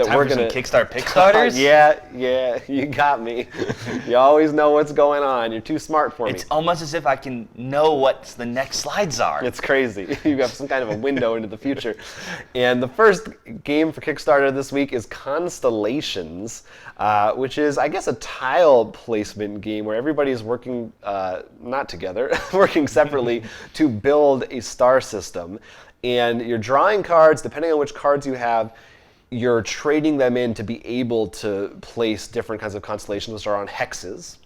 that Time we're for some going to... Kickstarter Pickstarters? Yeah, you got me. You always know what's going on. You're too smart for me. It's almost as if I can know what the next slides are. It's crazy. You have some kind of a window into the future. And the first game for Kickstarter this week is Constellations, which is, I guess, a tile placement game where everybody's working, not together, working separately to build a star system. And you're drawing cards, depending on which cards you have, you're trading them in to be able to place different kinds of constellations, which are on hexes.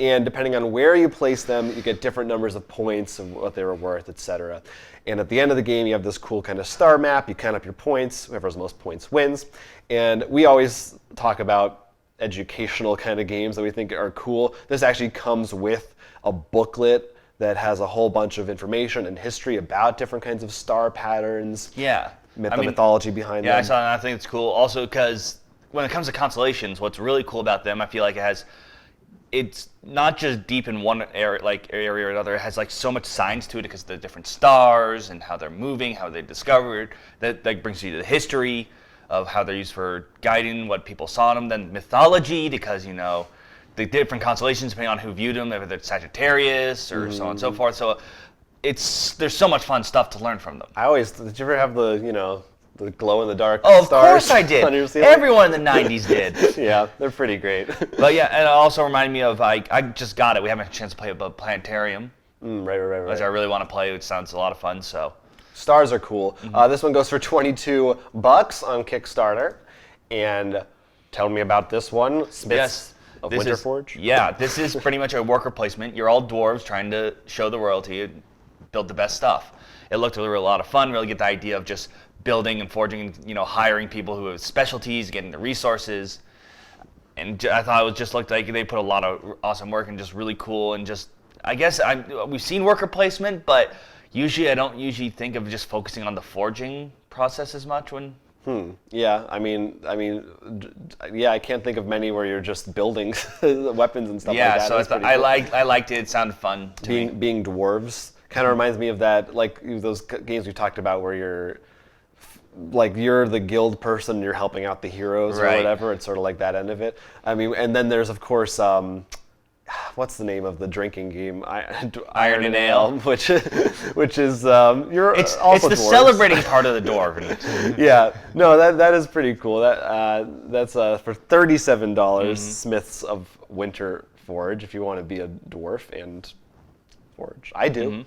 And depending on where you place them, you get different numbers of points and what they were worth, etc. And at the end of the game, you have this cool kind of star map. You count up your points. Whoever has the most points wins. And we always talk about educational kind of games that we think are cool. This actually comes with a booklet that has a whole bunch of information and history about different kinds of star patterns. Yeah. Mythology behind them. Yeah, I saw that. I think it's cool. Also, because when it comes to constellations, what's really cool about them, I feel like it's not just deep in one area, area or another. It has like so much science to it because of the different stars and how they're moving, how they're discovered. That brings you to the history of how they're used for guiding what people saw in them. Then mythology, because the different constellations depending on who viewed them, whether it's Sagittarius or so on and so forth. So there's so much fun stuff to learn from them. Did you ever have the glow in the dark stars? Oh, of course I on did. your ceiling? Everyone in the 90s did. Yeah, they're pretty great. But yeah, and it also reminded me of, I just got it. We haven't had a chance to play a planetarium. Right. Which I really want to play. It sounds a lot of fun, so. Stars are cool. This one goes for $22 on Kickstarter. And tell me about this one, Smiths of Winterforge. Yeah, this is pretty much a worker placement. You're all dwarves trying to show the world to you, build the best stuff. It looked really a lot of fun. Really get the idea of just building and forging, hiring people who have specialties, getting the resources. And I thought it just looked like they put a lot of awesome work and just really cool. And just, I guess we've seen worker placement, but usually I don't think of just focusing on the forging process as much when. Yeah, I can't think of many where you're just building weapons and stuff like that. Yeah, so I liked it. It sounded fun to me. Being dwarves kind of reminds me of that, like those games we talked about where you're the guild person, you're helping out the heroes or whatever. It's sort of like that end of it. And then there's of course, what's the name of the drinking game? Iron and Ale, which is it's also the dwarves. Celebrating part of the dwarf. Yeah, no, that is pretty cool. That's for $37. Smiths of Winterforge, if you want to be a dwarf and forge. I do.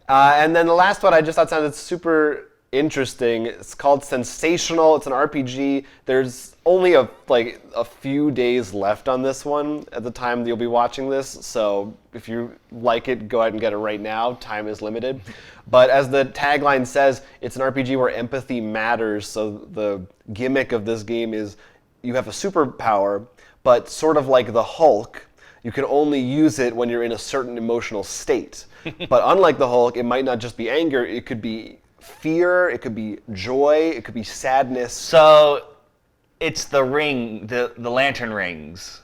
And then the last one I just thought sounded super interesting. It's called Sensational. It's an RPG. There's only a few days left on this one at the time that you'll be watching this. So if you like it, go ahead and get it right now. Time is limited. But as the tagline says, it's an RPG where empathy matters. So the gimmick of this game is you have a superpower, but sort of like the Hulk, you can only use it when you're in a certain emotional state. But unlike the Hulk, it might not just be anger. It could be fear, it could be joy, it could be sadness. So it's the ring, the lantern rings.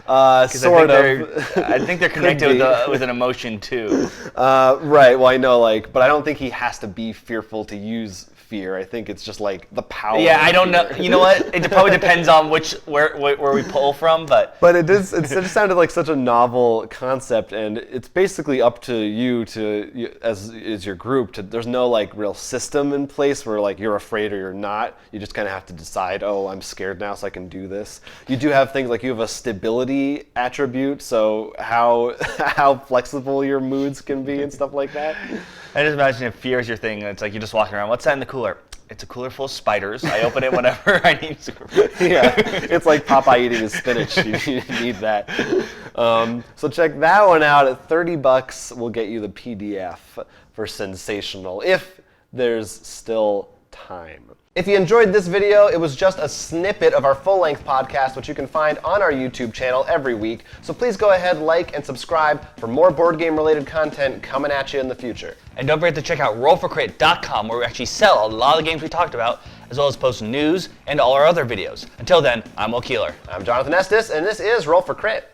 Sort of. I think they're connected with an emotion too. Right. Well, I know, but I don't think he has to be fearful to use fear. I think it's just the power. Yeah, I don't know. You know what? It probably depends on where we pull from, but. But it just sounded like such a novel concept, and it's basically up to you as is your group. There's no real system in place where you're afraid or you're not. You just kind of have to decide. Oh, I'm scared now, so I can do this. You do have things like you have a stability attribute, so how flexible your moods can be and stuff like that. I just imagine if fear is your thing, it's like you're just walking around. What's that in the cooler? It's a cooler full of spiders. I open it whenever I need to. Yeah, it's like Popeye eating his spinach. You need that. So check that one out. At $30, we'll get you the PDF for Sensational, if there's still time. If you enjoyed this video, it was just a snippet of our full-length podcast, which you can find on our YouTube channel every week. So please go ahead, like, and subscribe for more board game-related content coming at you in the future. And don't forget to check out rollforcrit.com, where we actually sell a lot of the games we talked about, as well as post news and all our other videos. Until then, I'm Will Keeler. I'm Jonathan Estes, and this is Roll for Crit.